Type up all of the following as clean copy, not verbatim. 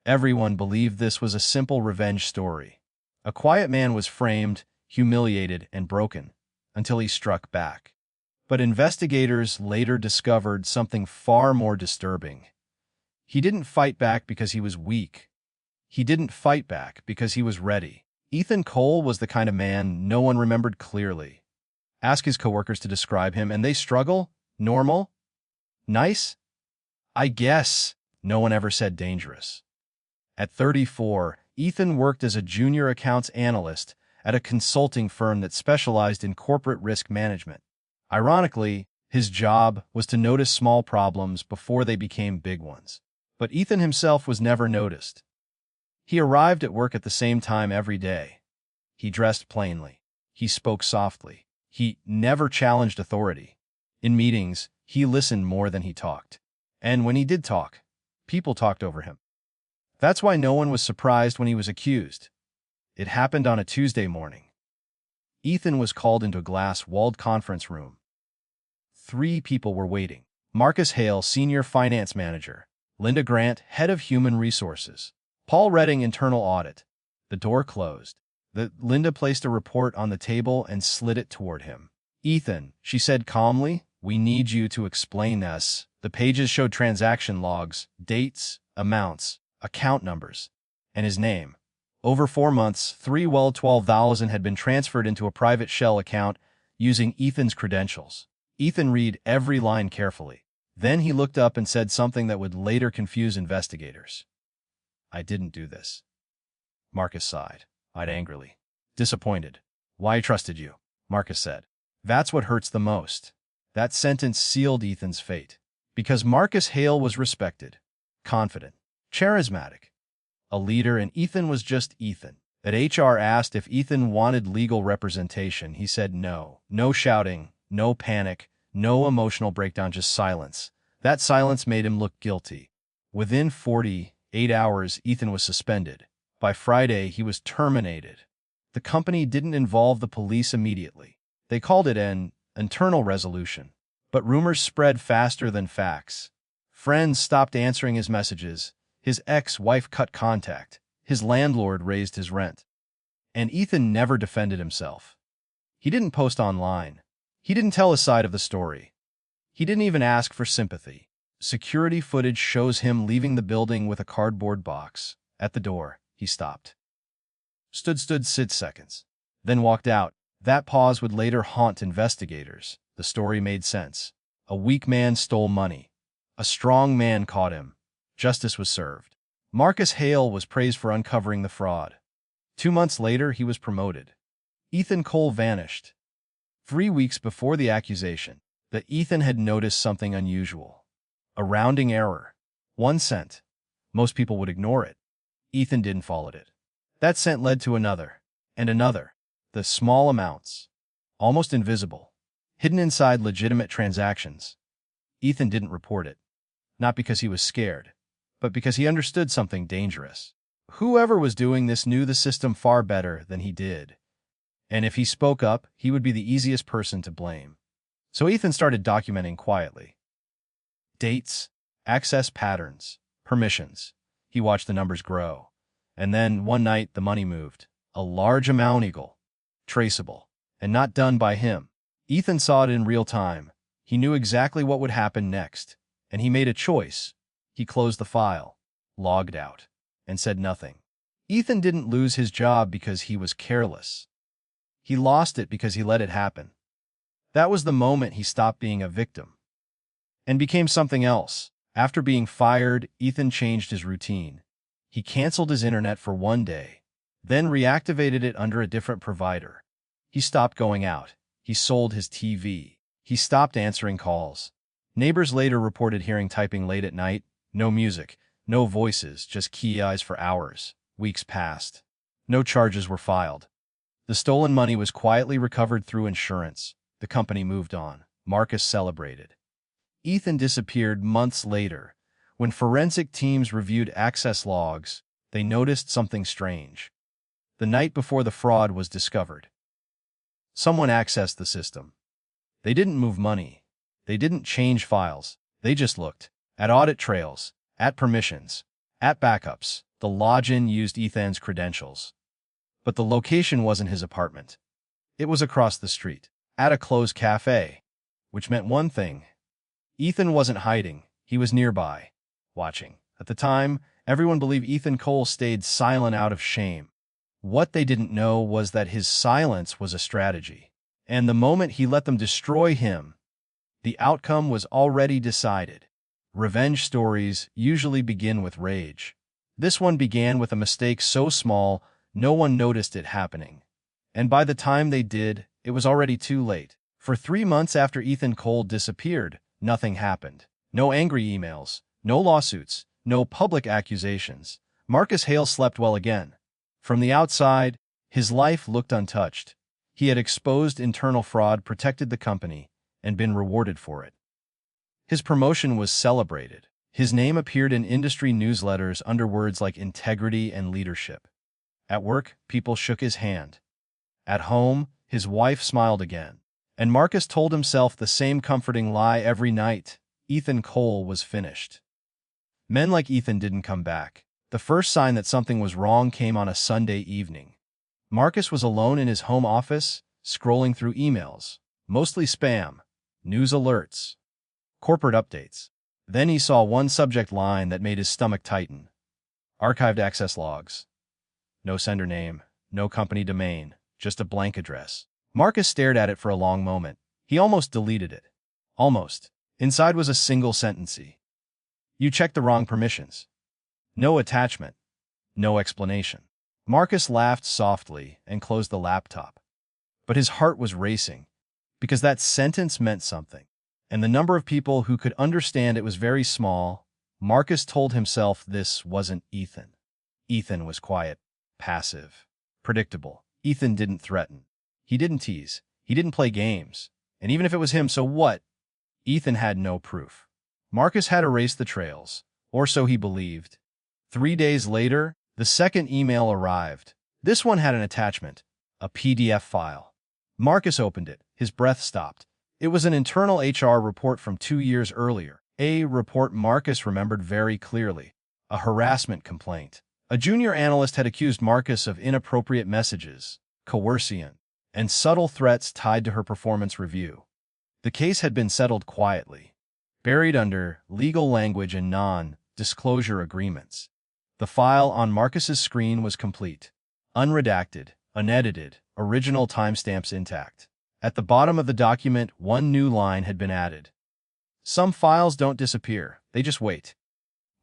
Everyone believed this was a simple revenge story. A quiet man was framed, humiliated, and broken, until he struck back. But investigators later discovered something far more disturbing. He didn't fight back because he was weak. He didn't fight back because he was ready. Ethan Cole was the kind of man no one remembered clearly. Ask his coworkers to describe him, and they struggle? Normal? Nice? I guess. No one ever said dangerous. At 34, Ethan worked as a junior accounts analyst at a consulting firm that specialized in corporate risk management. Ironically, his job was to notice small problems before they became big ones. But Ethan himself was never noticed. He arrived at work at the same time every day. He dressed plainly. He spoke softly. He never challenged authority. In meetings, he listened more than he talked. And when he did talk, people talked over him. That's why no one was surprised when he was accused. It happened on a Tuesday morning. Ethan was called into a glass-walled conference room. 3 people were waiting. Marcus Hale, senior finance manager. Linda Grant, head of human resources. Paul Redding, internal audit. The door closed. Linda placed a report on the table and slid it toward him. Ethan, she said calmly, we need you to explain this. The pages showed transaction logs, dates, amounts, account numbers, and his name. Over 4 months, $12,000 had been transferred into a private shell account using Ethan's credentials. Ethan read every line carefully. Then he looked up and said something that would later confuse investigators. I didn't do this. Marcus sighed. I'd angrily. Disappointed. Why I trusted you, Marcus said. That's what hurts the most. That sentence sealed Ethan's fate. Because Marcus Hale was respected, confident, charismatic, a leader, and Ethan was just Ethan. At HR asked if Ethan wanted legal representation, he said no. No shouting, no panic, no emotional breakdown, just silence. That silence made him look guilty. Within 48 hours, Ethan was suspended. By Friday, he was terminated. The company didn't involve the police immediately. They called it an internal resolution. But rumors spread faster than facts. Friends stopped answering his messages. His ex-wife cut contact. His landlord raised his rent. And Ethan never defended himself. He didn't post online. He didn't tell his side of the story. He didn't even ask for sympathy. Security footage shows him leaving the building with a cardboard box. At the door, he stopped. Stood 6 seconds. Then walked out. That pause would later haunt investigators. The story made sense. A weak man stole money. A strong man caught him. Justice was served. Marcus Hale was praised for uncovering the fraud. 2 months later, he was promoted. Ethan Cole vanished. 3 weeks before the accusation, Ethan had noticed something unusual. A rounding error. 1 cent. Most people would ignore it. Ethan didn't follow it. That cent led to another, and another. The small amounts, almost invisible, hidden inside legitimate transactions. Ethan didn't report it. Not because he was scared, but because he understood something dangerous. Whoever was doing this knew the system far better than he did. And if he spoke up, he would be the easiest person to blame. So Ethan started documenting quietly. Dates, access patterns, permissions. He watched the numbers grow. And then, one night, the money moved. A large amount, traceable, and not done by him. Ethan saw it in real time. He knew exactly what would happen next. And he made a choice. He closed the file, logged out, and said nothing. Ethan didn't lose his job because he was careless. He lost it because he let it happen. That was the moment he stopped being a victim and became something else. After being fired, Ethan changed his routine. He canceled his internet for 1 day, then reactivated it under a different provider. He stopped going out. He sold his TV. He stopped answering calls. Neighbors later reported hearing typing late at night. No music, no voices, just keys for hours. Weeks passed. No charges were filed. The stolen money was quietly recovered through insurance. The company moved on. Marcus celebrated. Ethan disappeared months later. When forensic teams reviewed access logs, they noticed something strange. The night before the fraud was discovered, someone accessed the system. They didn't move money. They didn't change files. They just looked at audit trails, at permissions, at backups, The login used Ethan's credentials. But the location wasn't his apartment. It was across the street, at a closed cafe, which meant one thing. Ethan wasn't hiding, he was nearby, watching. At the time, everyone believed Ethan Cole stayed silent out of shame. What they didn't know was that his silence was a strategy. And the moment he let them destroy him, the outcome was already decided. Revenge stories usually begin with rage. This one began with a mistake so small, no one noticed it happening. And by the time they did, it was already too late. For 3 months after Ethan Cole disappeared, nothing happened. No angry emails, no lawsuits, no public accusations. Marcus Hale slept well again. From the outside, his life looked untouched. He had exposed internal fraud, protected the company, and been rewarded for it. His promotion was celebrated. His name appeared in industry newsletters under words like integrity and leadership. At work, people shook his hand. At home, his wife smiled again. And Marcus told himself the same comforting lie every night. Ethan Cole was finished. Men like Ethan didn't come back. The first sign that something was wrong came on a Sunday evening. Marcus was alone in his home office, scrolling through emails, mostly spam, news alerts, corporate updates. Then he saw one subject line that made his stomach tighten. Archived access logs. No sender name, no company domain, just a blank address. Marcus stared at it for a long moment. He almost deleted it. Almost. Inside was a single sentence. You checked the wrong permissions. No attachment. No explanation. Marcus laughed softly and closed the laptop. But his heart was racing, because that sentence meant something. And the number of people who could understand it was very small. Marcus told himself this wasn't Ethan. Ethan was quiet, passive, predictable. Ethan didn't threaten. He didn't tease. He didn't play games. And even if it was him, so what? Ethan had no proof. Marcus had erased the trails, or so he believed. 3 days later, the second email arrived. This one had an attachment, a PDF file. Marcus opened it. His breath stopped. It was an internal HR report from 2 years earlier. A report Marcus remembered very clearly. A harassment complaint. A junior analyst had accused Marcus of inappropriate messages, coercion, and subtle threats tied to her performance review. The case had been settled quietly, buried under legal language and non-disclosure agreements. The file on Marcus's screen was complete, unredacted, unedited, original timestamps intact. At the bottom of the document, one new line had been added. Some files don't disappear, they just wait.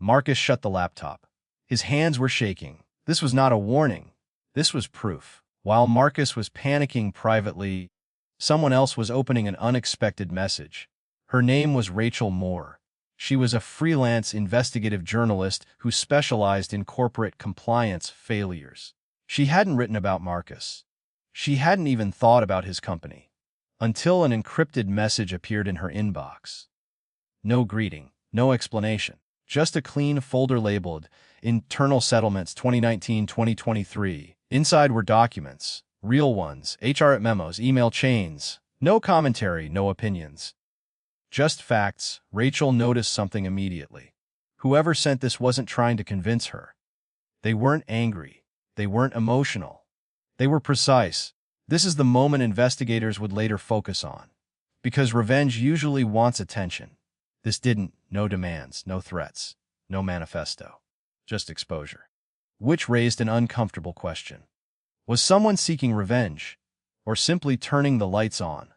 Marcus shut the laptop. His hands were shaking. This was not a warning. This was proof. While Marcus was panicking privately, someone else was opening an unexpected message. Her name was Rachel Moore. She was a freelance investigative journalist who specialized in corporate compliance failures. She hadn't written about Marcus. She hadn't even thought about his company. Until an encrypted message appeared in her inbox. No greeting, no explanation. Just a clean folder labeled Internal Settlements 2019-2023. Inside were documents, real ones, HR memos, email chains. No commentary, no opinions. Just facts. Rachel noticed something immediately. Whoever sent this wasn't trying to convince her. They weren't angry. They weren't emotional. They were precise. This is the moment investigators would later focus on. Because revenge usually wants attention. This didn't. No demands, no threats, no manifesto. Just exposure. Which raised an uncomfortable question. Was someone seeking revenge, or simply turning the lights on?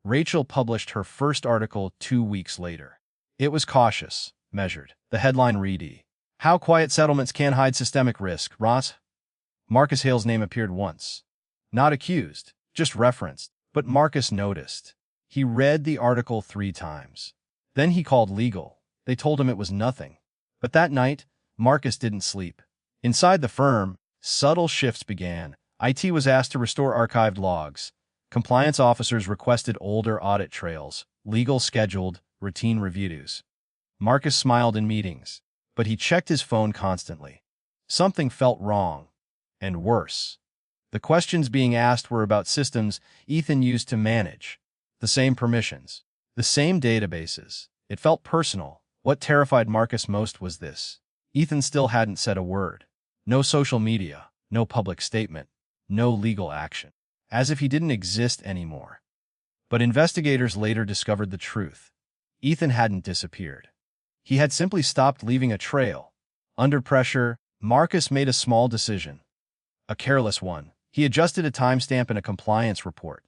Rachel published her first article 2 weeks later. It was cautious, measured. The headline read, How Quiet Settlements Can Hide Systemic Risk, Ross. Marcus Hale's name appeared once. Not accused, just referenced. But Marcus noticed. He read the article 3 times. Then he called legal. They told him it was nothing. But that night, Marcus didn't sleep. Inside the firm, subtle shifts began. IT was asked to restore archived logs. Compliance officers requested older audit trails. Legal scheduled routine reviews. Marcus smiled in meetings, but he checked his phone constantly. Something felt wrong. And worse. The questions being asked were about systems Ethan used to manage. The same permissions. The same databases. It felt personal. What terrified Marcus most was this. Ethan still hadn't said a word. No social media, no public statement, no legal action. As if he didn't exist anymore. But investigators later discovered the truth. Ethan hadn't disappeared. He had simply stopped leaving a trail. Under pressure, Marcus made a small decision. A careless one. He adjusted a timestamp in a compliance report.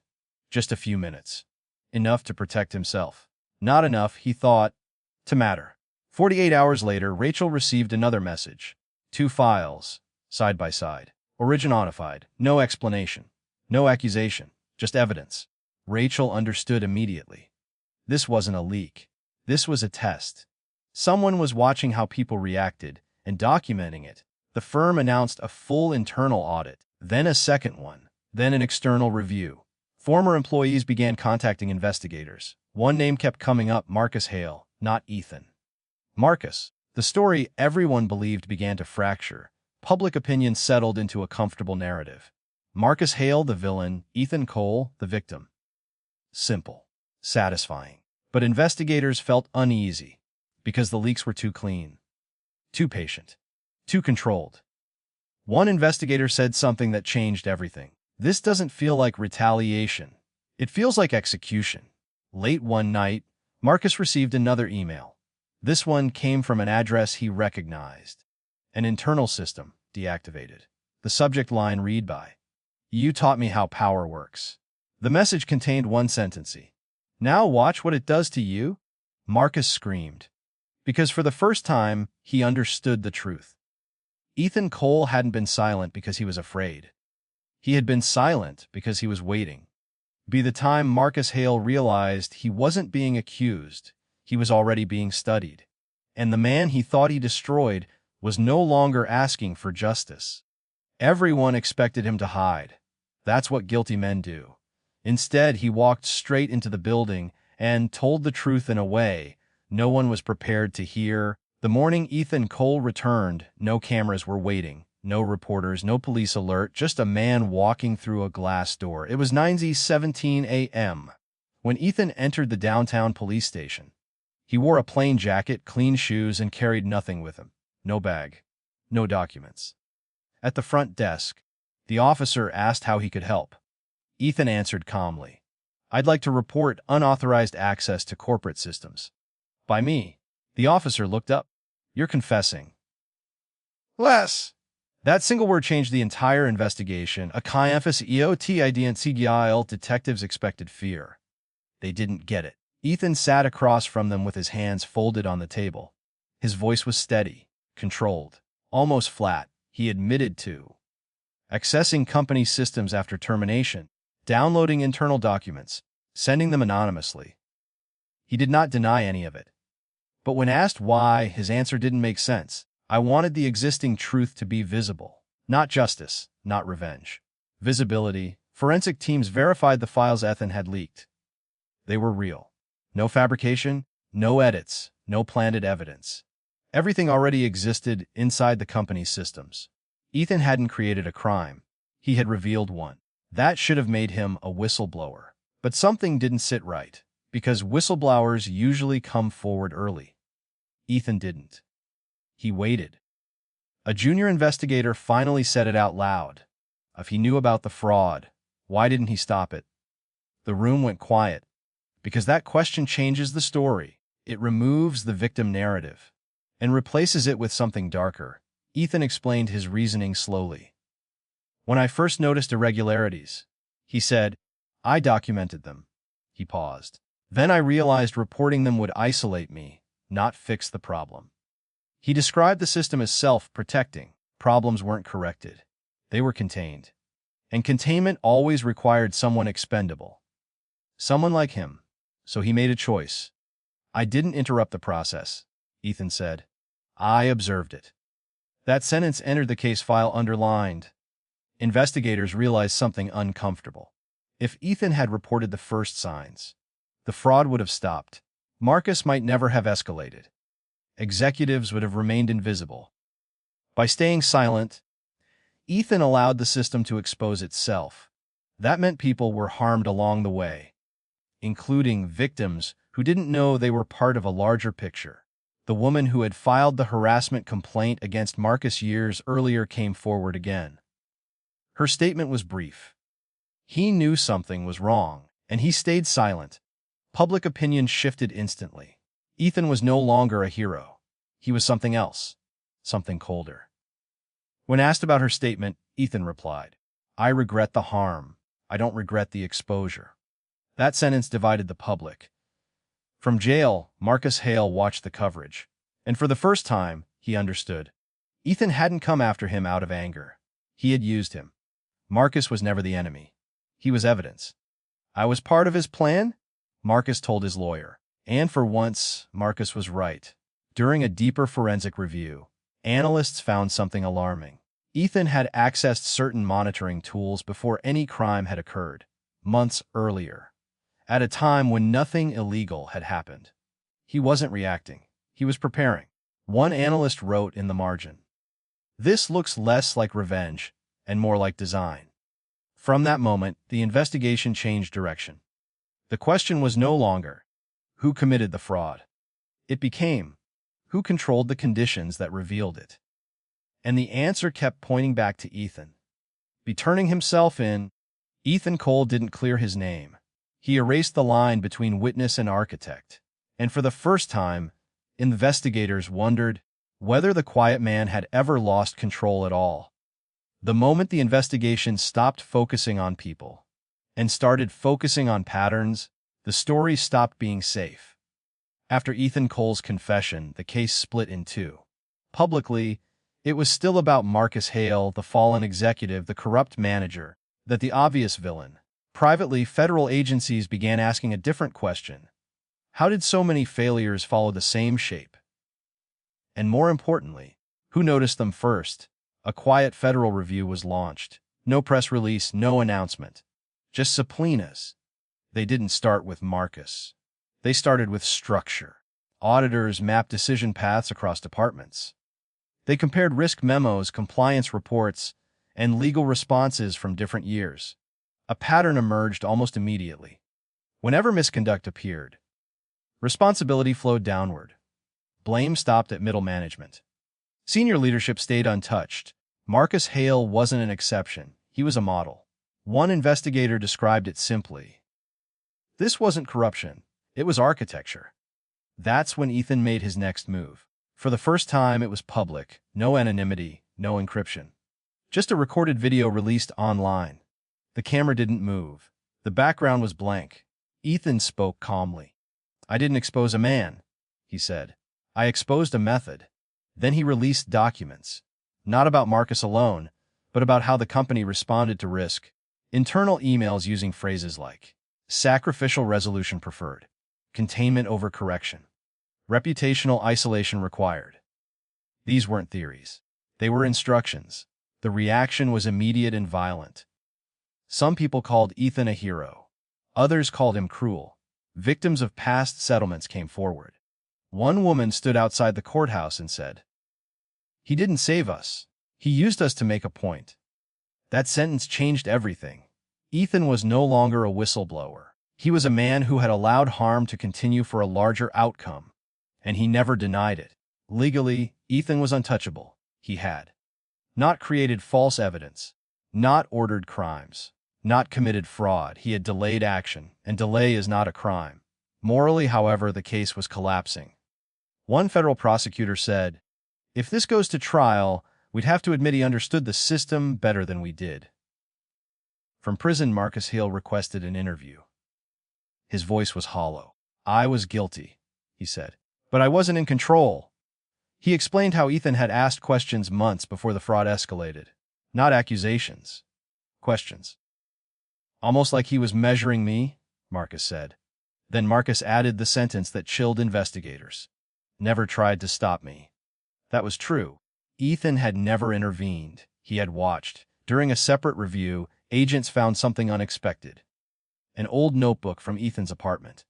Just a few minutes. Enough to protect himself. Not enough, he thought, to matter. 48 hours later, Rachel received another message. 2 files, side by side. Originonified. No explanation. No accusation. Just evidence. Rachel understood immediately. This wasn't a leak. This was a test. Someone was watching how people reacted and documenting it. The firm announced a full internal audit, then a second one, then an external review. Former employees began contacting investigators. One name kept coming up, Marcus Hale, not Ethan. Marcus. The story everyone believed began to fracture. Public opinion settled into a comfortable narrative. Marcus Hale, the villain, Ethan Cole, the victim. Simple. Satisfying. But investigators felt uneasy because the leaks were too clean, too patient, too controlled. One investigator said something that changed everything. This doesn't feel like retaliation. It feels like execution. Late one night, Marcus received another email. This one came from an address he recognized. An internal system, deactivated. The subject line read by, "You taught me how power works." The message contained one sentence. "Now watch what it does to you." Marcus screamed. Because for the first time, he understood the truth. Ethan Cole hadn't been silent because he was afraid. He had been silent because he was waiting. By the time Marcus Hale realized he wasn't being accused, he was already being studied. And the man he thought he destroyed was no longer asking for justice. Everyone expected him to hide. That's what guilty men do. Instead, he walked straight into the building and told the truth in a way no one was prepared to hear. The morning Ethan Cole returned, no cameras were waiting, no reporters, no police alert, just a man walking through a glass door. It was 9:17 a.m. when Ethan entered the downtown police station. He wore a plain jacket, clean shoes, and carried nothing with him. No bag. No documents. At the front desk, the officer asked how he could help. Ethan answered calmly, "I'd like to report unauthorized access to corporate systems." "By me." The officer looked up. "You're confessing." "Less." That single word changed the entire investigation. A caiaphas EOTIDNCGIL detectives expected fear. They didn't get it. Ethan sat across from them with his hands folded on the table. His voice was steady, controlled, almost flat. He admitted to accessing company systems after termination, downloading internal documents, sending them anonymously. He did not deny any of it. But when asked why, his answer didn't make sense. "I wanted the existing truth to be visible. Not justice, not revenge. Visibility." Forensic teams verified the files Ethan had leaked. They were real. No fabrication, no edits, no planted evidence. Everything already existed inside the company's systems. Ethan hadn't created a crime. He had revealed one. That should have made him a whistleblower. But something didn't sit right, because whistleblowers usually come forward early. Ethan didn't. He waited. A junior investigator finally said it out loud. If he knew about the fraud, why didn't he stop it? The room went quiet. Because that question changes the story. It removes the victim narrative and replaces it with something darker. Ethan explained his reasoning slowly. "When I first noticed irregularities," he said, "I documented them." He paused. "Then I realized reporting them would isolate me, not fix the problem." He described the system as self-protecting. Problems weren't corrected. They were contained. And containment always required someone expendable. Someone like him. So he made a choice. "I didn't interrupt the process," Ethan said. "I observed it." That sentence entered the case file underlined. Investigators realized something uncomfortable. If Ethan had reported the first signs, the fraud would have stopped. Marcus might never have escalated. Executives would have remained invisible. By staying silent, Ethan allowed the system to expose itself. That meant people were harmed along the way, including victims who didn't know they were part of a larger picture. The woman who had filed the harassment complaint against Marcus years earlier came forward again. Her statement was brief. He knew something was wrong, and he stayed silent. Public opinion shifted instantly. Ethan was no longer a hero. He was something else, something colder. When asked about her statement, Ethan replied, "I regret the harm. I don't regret the exposure." That sentence divided the public. From jail, Marcus Hale watched the coverage, and for the first time, he understood. Ethan hadn't come after him out of anger. He had used him. Marcus was never the enemy. He was evidence. "I was part of his plan," Marcus told his lawyer. And for once, Marcus was right. During a deeper forensic review, analysts found something alarming. Ethan had accessed certain monitoring tools before any crime had occurred, months earlier, at a time when nothing illegal had happened. He wasn't reacting. He was preparing. One analyst wrote in the margin, "This looks less like revenge and more like design." From that moment, the investigation changed direction. The question was no longer, who committed the fraud? It became, who controlled the conditions that revealed it? And the answer kept pointing back to Ethan. Be turning himself in. Ethan Cole didn't clear his name. He erased the line between witness and architect. And for the first time, investigators wondered whether the quiet man had ever lost control at all. The moment the investigation stopped focusing on people and started focusing on patterns, the story stopped being safe. After Ethan Cole's confession, the case split in two. Publicly, it was still about Marcus Hale, the fallen executive, the corrupt manager, the obvious villain. Privately, federal agencies began asking a different question. How did so many failures follow the same shape? And more importantly, who noticed them first? A quiet federal review was launched. No press release, no announcement. Just subpoenas. They didn't start with Marcus. They started with structure. Auditors mapped decision paths across departments. They compared risk memos, compliance reports, and legal responses from different years. A pattern emerged almost immediately. Whenever misconduct appeared, responsibility flowed downward. Blame stopped at middle management. Senior leadership stayed untouched. Marcus Hale wasn't an exception. He was a model. One investigator described it simply. This wasn't corruption. It was architecture. That's when Ethan made his next move. For the first time, it was public. No anonymity, no encryption. Just a recorded video released online. The camera didn't move. The background was blank. Ethan spoke calmly. "I didn't expose a man," he said. "I exposed a method." Then he released documents. Not about Marcus alone, but about how the company responded to risk. Internal emails using phrases like sacrificial resolution preferred, containment over correction, reputational isolation required. These weren't theories. They were instructions. The reaction was immediate and violent. Some people called Ethan a hero. Others called him cruel. Victims of past settlements came forward. One woman stood outside the courthouse and said, "He didn't save us. He used us to make a point." That sentence changed everything. Ethan was no longer a whistleblower. He was a man who had allowed harm to continue for a larger outcome, and he never denied it. Legally, Ethan was untouchable. He had not created false evidence, not ordered crimes, not committed fraud. He had delayed action, and delay is not a crime. Morally, however, the case was collapsing. One federal prosecutor said, "If this goes to trial, we'd have to admit he understood the system better than we did." From prison, Marcus Hale requested an interview. His voice was hollow. "I was guilty," he said, "but I wasn't in control." He explained how Ethan had asked questions months before the fraud escalated. Not accusations. Questions. "Almost like he was measuring me," Marcus said. Then Marcus added the sentence that chilled investigators. "Never tried to stop me." That was true. Ethan had never intervened. He had watched. During a separate review, agents found something unexpected. An old notebook from Ethan's apartment.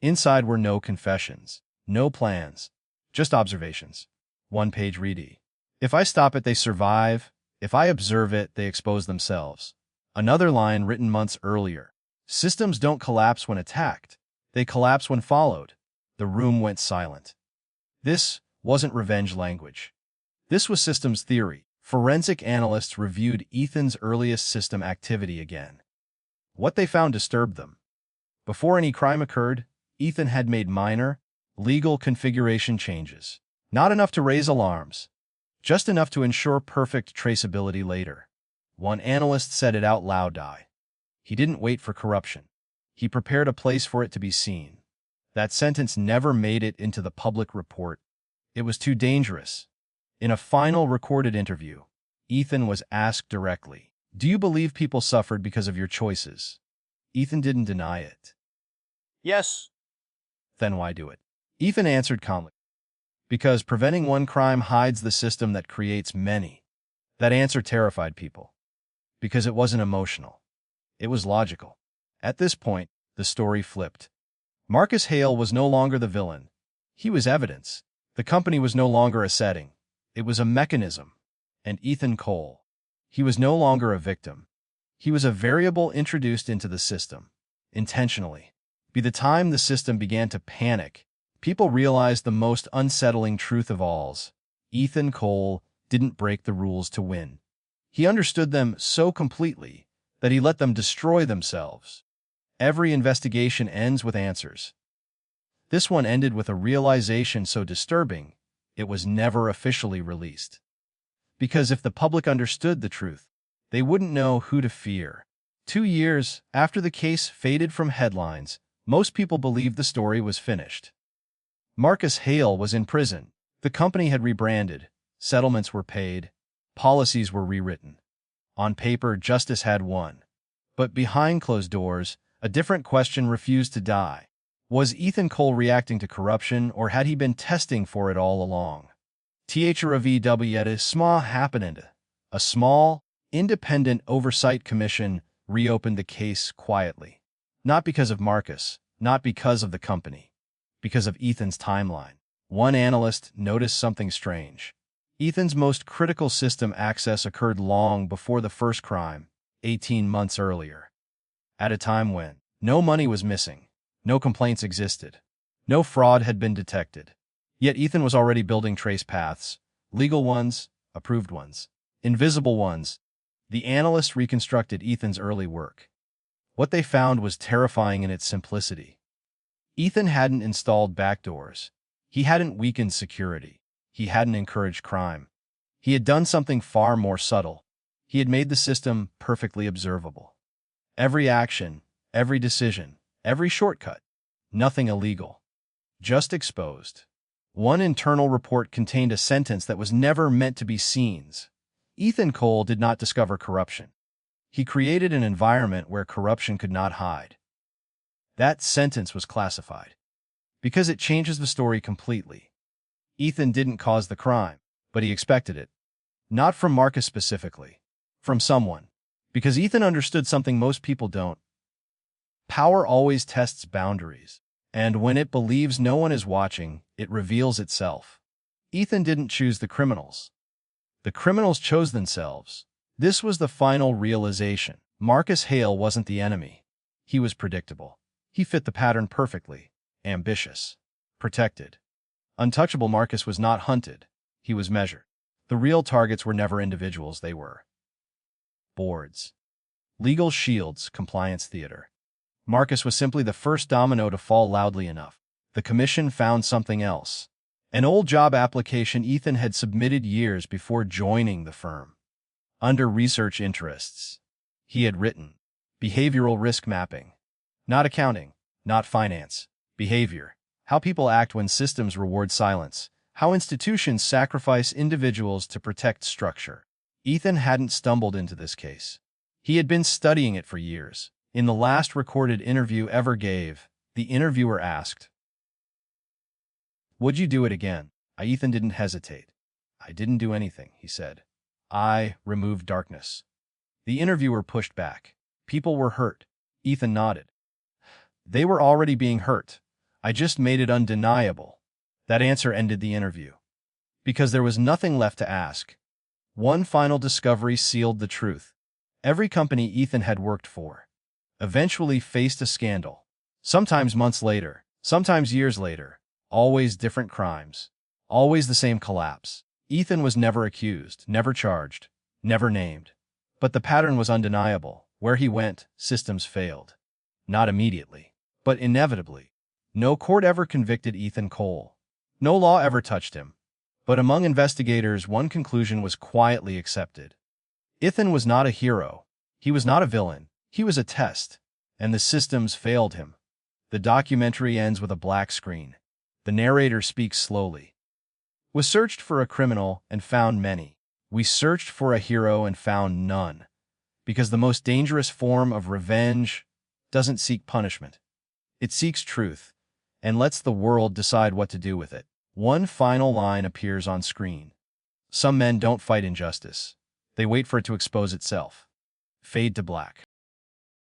Inside were no confessions, no plans, just observations. One page reading. "If I stop it, they survive. If I observe it, they expose themselves." Another line written months earlier. "Systems don't collapse when attacked. They collapse when followed." The room went silent. This wasn't revenge language. This was systems theory. Forensic analysts reviewed Ethan's earliest system activity again. What they found disturbed them. Before any crime occurred, Ethan had made minor, legal configuration changes. Not enough to raise alarms, just enough to ensure perfect traceability later. One analyst said it out loud. He didn't wait for corruption. He prepared a place for it to be seen. That sentence never made it into the public report. It was too dangerous. In a final recorded interview, Ethan was asked directly, "Do you believe people suffered because of your choices?" Ethan didn't deny it. Yes. Then why do it? Ethan answered calmly, "Because preventing one crime hides the system that creates many." That answer terrified people. Because it wasn't emotional. It was logical. At this point, the story flipped. Marcus Hale was no longer the villain. He was evidence. The company was no longer a setting. It was a mechanism. And Ethan Cole, he was no longer a victim. He was a variable introduced into the system, intentionally. By the time the system began to panic, people realized the most unsettling truth of all. Ethan Cole didn't break the rules to win. He understood them so completely that he let them destroy themselves. Every investigation ends with answers. This one ended with a realization so disturbing, it was never officially released. Because if the public understood the truth, they wouldn't know who to fear. 2 years after the case faded from headlines, most people believed the story was finished. Marcus Hale was in prison. The company had rebranded. Settlements were paid. Policies were rewritten. On paper, justice had won. But behind closed doors, a different question refused to die. Was Ethan Cole reacting to corruption, or had he been testing for it all along? A small, independent oversight commission reopened the case quietly. Not because of Marcus, not because of the company, because of Ethan's timeline. One analyst noticed something strange. Ethan's most critical system access occurred long before the first crime, 18 months earlier. At a time when no money was missing, no complaints existed, no fraud had been detected. Yet Ethan was already building trace paths, legal ones, approved ones, invisible ones. The analysts reconstructed Ethan's early work. What they found was terrifying in its simplicity. Ethan hadn't installed backdoors. He hadn't weakened security. He hadn't encouraged crime. He had done something far more subtle. He had made the system perfectly observable. Every action, every decision, every shortcut, nothing illegal, just exposed. One internal report contained a sentence that was never meant to be seen. Ethan Cole did not discover corruption. He created an environment where corruption could not hide. That sentence was classified because it changes the story completely. Ethan didn't cause the crime, but he expected it. Not from Marcus specifically, from someone. Because Ethan understood something most people don't. Power always tests boundaries. And when it believes no one is watching, it reveals itself. Ethan didn't choose the criminals. The criminals chose themselves. This was the final realization. Marcus Hale wasn't the enemy. He was predictable. He fit the pattern perfectly. Ambitious. Protected. Untouchable. Marcus was not hunted. He was measured. The real targets were never individuals, they were boards. Legal shields, compliance theater. Marcus was simply the first domino to fall loudly enough. The commission found something else. An old job application Ethan had submitted years before joining the firm. Under research interests, he had written behavioral risk mapping. Not accounting, not finance, behavior. How people act when systems reward silence. How institutions sacrifice individuals to protect structure. Ethan hadn't stumbled into this case. He had been studying it for years. In the last recorded interview ever gave, the interviewer asked, "Would you do it again?" Ethan didn't hesitate. "I didn't do anything," he said. "I removed darkness." The interviewer pushed back. "People were hurt." Ethan nodded. "They were already being hurt. I just made it undeniable." That answer ended the interview. Because there was nothing left to ask. One final discovery sealed the truth. Every company Ethan had worked for eventually faced a scandal. Sometimes months later, sometimes years later, always different crimes. Always the same collapse. Ethan was never accused, never charged, never named. But the pattern was undeniable. Where he went, systems failed. Not immediately, but inevitably. No court ever convicted Ethan Cole. No law ever touched him. But among investigators, one conclusion was quietly accepted. Ethan was not a hero. He was not a villain. He was a test. And the systems failed him. The documentary ends with a black screen. The narrator speaks slowly. We searched for a criminal and found many. We searched for a hero and found none. Because the most dangerous form of revenge doesn't seek punishment. It seeks truth and lets the world decide what to do with it. One final line appears on screen. Some men don't fight injustice. They wait for it to expose itself. Fade to black.